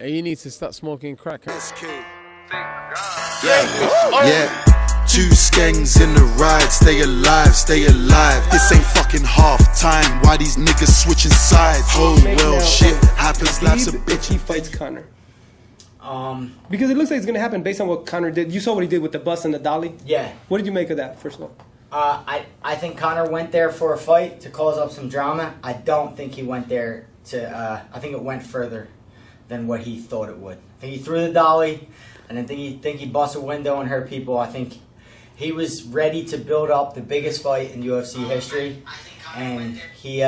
Hey, you need to start smoking crack. Yeah. Two skanks in the ride, stay alive, stay alive. This ain't fucking half time. Why these niggas switching sides? Oh well, shit happens. Life's a bitch. He fights Conor. Because it looks like it's gonna happen based on what Conor did. You saw what he did with the bus and the dolly. Yeah. What did you make of that? First of all. I think Conor went there for a fight to cause up some drama. I don't think he went there to. I think it went further than what he thought it would. I think he threw the dolly, and I think he bust a window and hurt people. I think he was ready to build up the biggest fight in UFC history, and he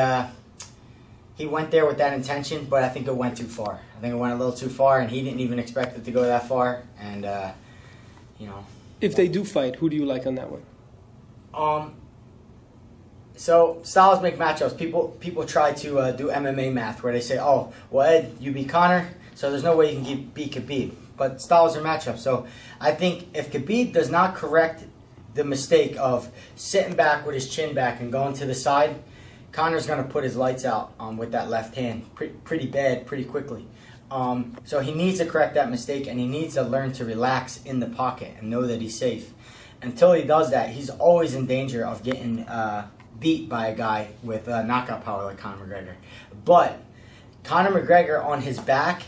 went there with that intention. But I think it went too far. I think it went a little too far, and he didn't even expect it to go that far. And you know, if they do fight, who do you like on that one? So styles make matchups. People try to do MMA math where they say, oh, well, Ed, you beat Conor, so there's no way you can beat Khabib. But styles are matchups. So I think if Khabib does not correct the mistake of sitting back with his chin back and going to the side, Conor's going to put his lights out with that left hand pretty bad, pretty quickly. So he needs to correct that mistake, and he needs to learn to relax in the pocket and know that he's safe. Until he does that, he's always in danger of getting beat by a guy with knockout power like Conor McGregor. But Conor McGregor on his back,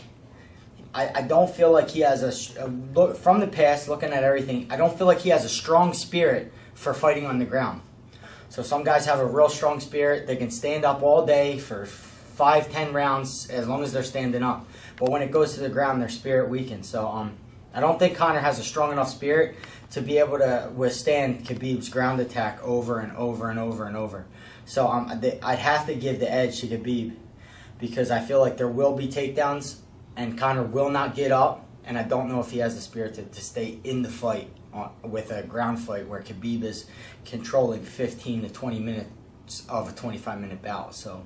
I don't feel like he has look from the past, looking at everything, I don't feel like he has a strong spirit for fighting on the ground. So some guys have a real strong spirit. They can stand up all day for 5-10 rounds as long as they're standing up. But when it goes to the ground, their spirit weakens. So I don't think Conor has a strong enough spirit to be able to withstand Khabib's ground attack over and over and over and over. So I'd have to give the edge to Khabib because I feel like there will be takedowns and Conor will not get up, and I don't know if he has the spirit to stay in the fight with a ground fight where Khabib is controlling 15 to 20 minutes of a 25-minute bout. So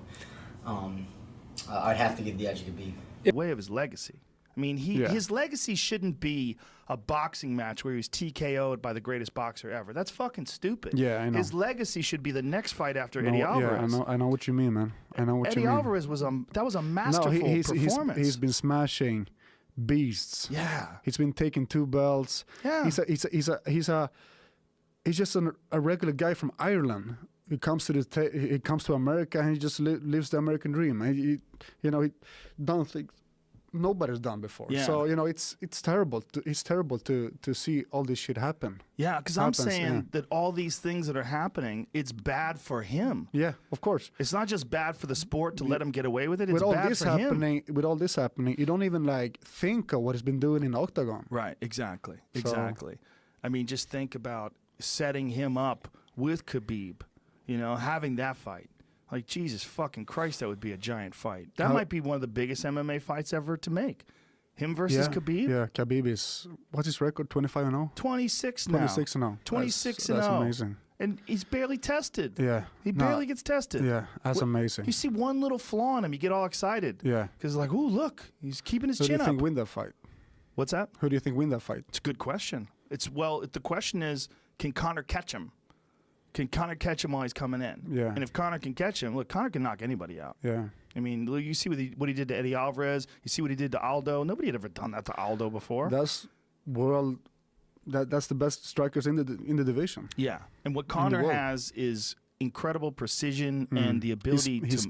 I'd have to give the edge to Khabib. The way of his legacy. I mean, his legacy shouldn't be a boxing match where he was TKO'd by the greatest boxer ever. That's fucking stupid. Yeah, I know. His legacy should be the next fight after Eddie Alvarez. Yeah, I know what you mean, man. I know what you mean. Eddie Alvarez was a masterful performance. He's been smashing beasts. Yeah. He's been taking 2 belts. Yeah. He's just a regular guy from Ireland. He comes to America and he just lives the American dream. He done things nobody's done before. Yeah. So it's terrible. It's terrible to see all this shit happen. Yeah, because I'm saying that all these things that are happening, it's bad for him. Yeah, of course. It's not just bad for the sport to let him get away with it. It's with bad for him. With all this happening, you don't even think of what he's been doing in Octagon. Right. Exactly. I mean, just think about setting him up with Khabib. Having that fight. Like, Jesus fucking Christ, that would be a giant fight. That might be one of the biggest MMA fights ever to make. Him versus Khabib? Yeah, Khabib is, what's his record, 25-0? 26 now. 26-0. 26-0. That's amazing. And he's barely tested. Yeah. He barely gets tested. Yeah, that's amazing. You see one little flaw in him, you get all excited. Yeah. Because like, ooh, look, he's keeping his chin up. Who do you think win that fight? What's that? Who do you think win that fight? It's a good question. The question is, can Conor catch him? Can Conor catch him while he's coming in? Yeah. And if Conor can catch him, look, Conor can knock anybody out. Yeah. I mean, look, you see what he did to Eddie Alvarez. You see what he did to Aldo. Nobody had ever done that to Aldo before. That's the best strikers in the division. Yeah. And what Conor has is incredible precision and the ability he's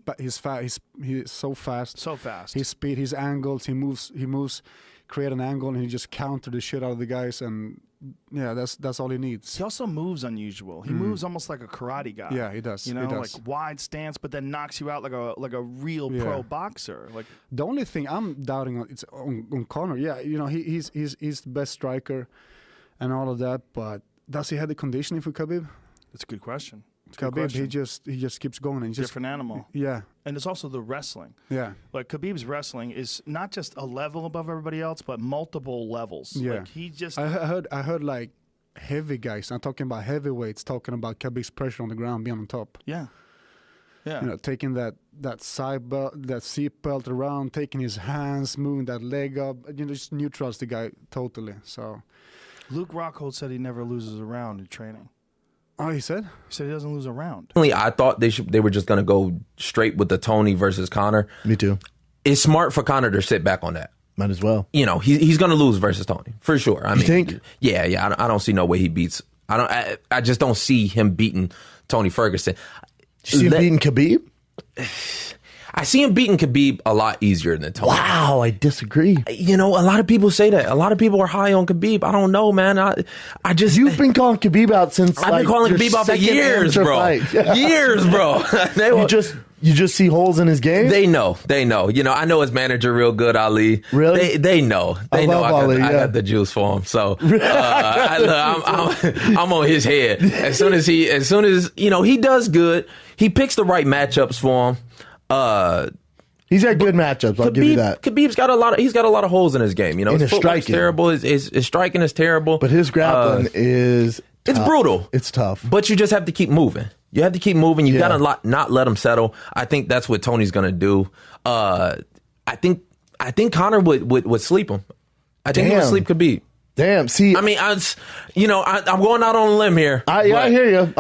so fast. So fast. His speed, his angles, he moves, create an angle, and he just counter the shit out of the guys, and yeah, that's all he needs. He also moves unusual. He moves almost like a karate guy. Yeah, he does. Like wide stance, but then knocks you out like a real pro boxer. Like the only thing I'm doubting on Conor. Yeah, he's the best striker and all of that, but does he have the conditioning for Khabib? That's a good question. Khabib, he just keeps going and different animal. Yeah, and it's also the wrestling. Yeah, like Khabib's wrestling is not just a level above everybody else, but multiple levels. Yeah, like he just. I heard like heavy guys. I'm talking about heavyweights talking about Khabib's pressure on the ground being on top. Yeah, yeah. Taking that side belt, that seat belt around, taking his hands, moving that leg up. Just neutrals the guy totally. So, Luke Rockhold said he never loses a round in training. Oh, he said he doesn't lose a round. I thought they were just going to go straight with the Tony versus Conor. Me too. It's smart for Conor to sit back on that. Might as well. You know, he's going to lose versus Tony for sure. I mean, think? Yeah. I don't see no way he beats. I just don't see him beating Tony Ferguson. You see him beating Khabib? I see him beating Khabib a lot easier than Tony. Wow, I disagree. You know, a lot of people say that. A lot of people are high on Khabib. I don't know, man. I just You've been calling Khabib out since I've been calling Khabib out for years, bro. Years, bro. You just see holes in his game? They know. You know, I know his manager real good, Ali. Really? They know. I got the juice for him. So I'm on his head. As soon as you know, he does good. He picks the right matchups for him. He's had good matchups. I'll give you that. Khabib's got a lot of holes in his game. You know, his footwork's terrible. His striking is terrible. But his grappling is it's brutal. It's tough. But you just have to keep moving. You have to keep moving. You gotta not let him settle. I think that's what Tony's gonna do. I think Conor would sleep him. I think he would sleep Khabib. Damn. See, I mean, I'm going out on a limb here. I hear you.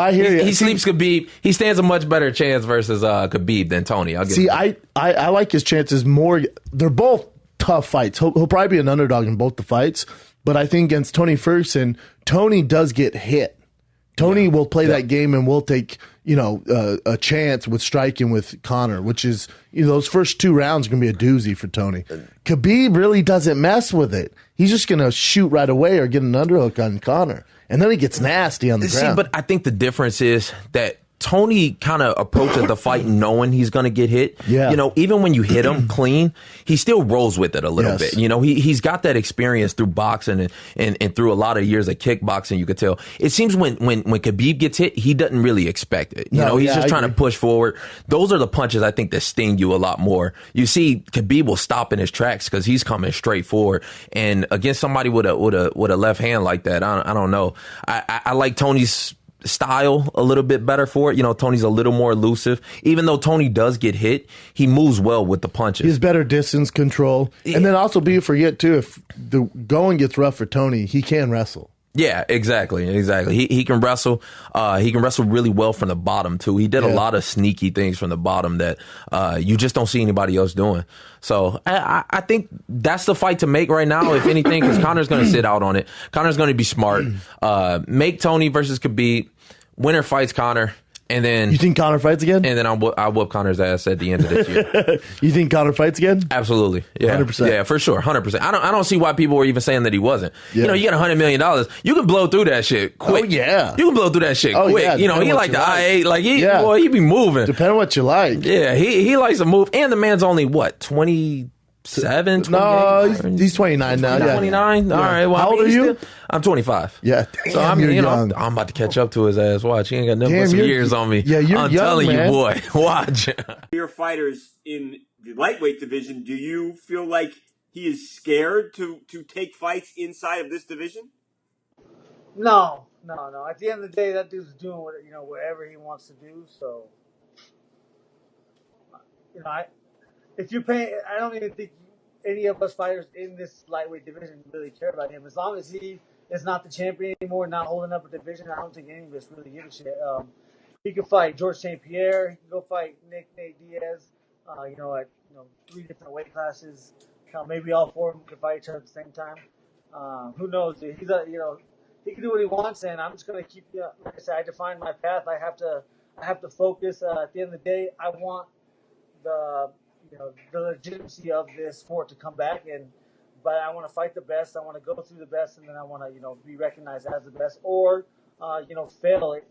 He sleeps Khabib. He stands a much better chance versus Khabib than Tony. I like his chances more. They're both tough fights. He'll probably be an underdog in both the fights. But I think against Tony Ferguson, Tony does get hit. Tony will play that game and will take, a chance with striking with Conor, which is, those first 2 rounds are going to be a doozy for Tony. Khabib really doesn't mess with it. He's just going to shoot right away or get an underhook on Conor. And then he gets nasty on the ground. But I think the difference is that Tony kind of approaches the fight knowing he's going to get hit. Yeah. Even when you hit him clean, he still rolls with it a little bit. He's got that experience through boxing and through a lot of years of kickboxing, you could tell. It seems when Khabib gets hit, he doesn't really expect it. He's just trying to push forward. Those are the punches I think that sting you a lot more. You see Khabib will stop in his tracks because he's coming straight forward. And against somebody with a left hand like that, I don't know. I like Tony's style a little bit better for it. Tony's a little more elusive. Even though Tony does get hit, he moves well with the punches. He has better distance control. And then also be forget too, if the going gets rough for Tony, he can wrestle. Yeah, exactly. He can wrestle. He can wrestle really well from the bottom too. He did a lot of sneaky things from the bottom that you just don't see anybody else doing. So I think that's the fight to make right now, if anything, because Conor's going to sit out on it. Conor's going to be smart. Make Tony versus Khabib. Winner fights Conor. And then you think Conor fights again? And then I'll whoop Conor's ass at the end of this year. You think Conor fights again? Absolutely. Yeah. 100%. Yeah, for sure. 100%. I don't see why people were even saying that he wasn't. Yeah. You got $100 million. You can blow through that shit quick. Oh, yeah. You can blow through that shit quick. Yeah, he like the IA. Like, boy, he be moving. Depending on what you like. Yeah, he likes to move. And the man's only, 27? No, he's 29 now. 29? Yeah. All right. Well, how old are you? I'm 25. Yeah. Damn, so I'm, young. I'm about to catch up to his ass. Watch. He ain't got nothing but some years on me. Yeah, you're I'm young, telling man. you, boy. Watch. Your fighters in the lightweight division, do you feel like he is scared to take fights inside of this division? No. At the end of the day, that dude's doing whatever he wants to do. So, if you're paying, I don't even think any of us fighters in this lightweight division really care about him. As long as he is not the champion anymore, not holding up a division, I don't think any of us really give a shit. He could fight George St. Pierre. He could go fight Nate Diaz. At 3 different weight classes. Maybe all 4 of them could fight each other at the same time. Who knows? Dude? He's he can do what he wants, and I'm just gonna keep. Like I said, I define my path. I have to focus. At the end of the day, I want the legitimacy of this sport to come back, but I want to fight the best. I want to go through the best, and then I want to be recognized as the best, or fail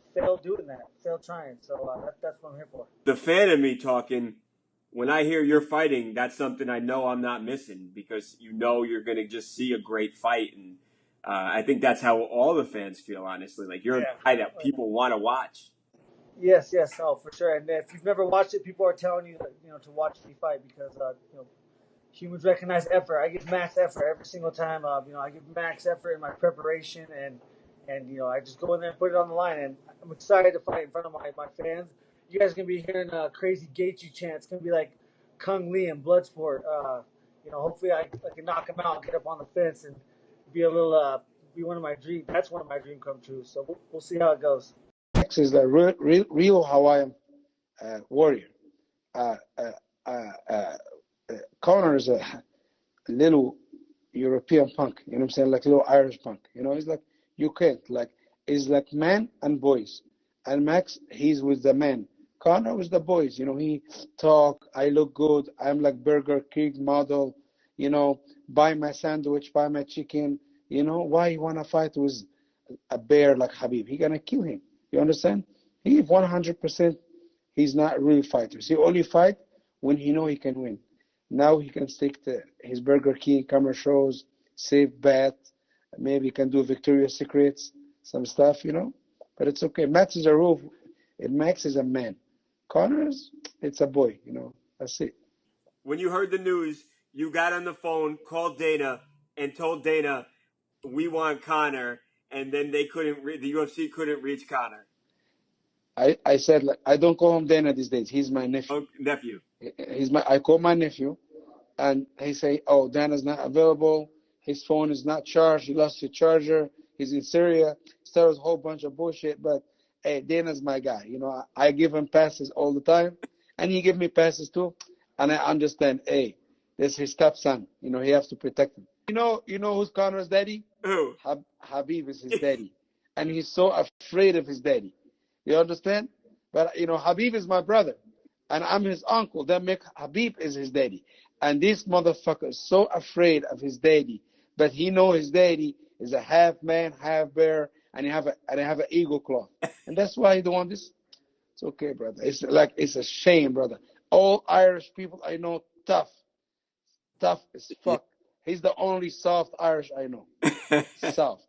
doing that, fail trying. So that's what I'm here for. The fan in me talking. When I hear you're fighting, that's something I know I'm not missing, because you're going to just see a great fight, and I think that's how all the fans feel. Honestly, like you're a guy that people want to watch. Yes, for sure. And if you've never watched it, people are telling you to watch me fight, because humans recognize effort. I give max effort every single time. I give max effort in my preparation, and I just go in there and put it on the line. And I'm excited to fight in front of my fans. You guys are gonna be hearing crazy Gaethje chant. It's gonna be like Kung Lee and Bloodsport. Hopefully I can knock him out, get up on the fence, and be a little be one of my dreams. That's one of my dreams come true. So we'll see how it goes. X is the real Hawaiian warrior. Conor is a little European punk. You know what I'm saying? Like little Irish punk. You know, it's like you can't like it's like men and boys. And Max, he's with the men. Conor was the boys. You know, he talk. I look good. I'm like Burger King model. You know, buy my sandwich, buy my chicken. You know, why you wanna fight with a bear like Khabib? He gonna kill him. You understand? He 100%. He's not real fighters. He only fight when he know he can win. Now he can stick to his Burger King commercials, save bet, maybe he can do Victoria's Secrets, some stuff, you know. But it's okay. Max is a roof. Max is a man. Connor's, it's a boy, you know. That's it. When you heard the news, you got on the phone, called Dana, and told Dana, "We want Conor," and then they couldn't. The UFC couldn't reach Conor. I said, like, I don't call him Dana these days. He's my nephew. Oh, nephew. I call my nephew, and he say, "Oh, Dana's not available. His phone is not charged. He lost his charger. He's in Syria." Started a whole bunch of bullshit. But hey, Dana's my guy. You know, I give him passes all the time, and he give me passes too. And I understand. Hey, this is his stepson. You know, he has to protect him. You know who's Conor's daddy? Who? Habib is his daddy, and he's so afraid of his daddy. You understand? But you know, Habib is my brother, and I'm his uncle. That make Habib is his daddy. And this motherfucker is so afraid of his daddy, but he know his daddy is a half man, half bear, and he have an eagle claw, and that's why he don't want this. It's okay, brother. It's a shame, brother. All Irish people I know tough as fuck. He's the only soft Irish I know. Soft.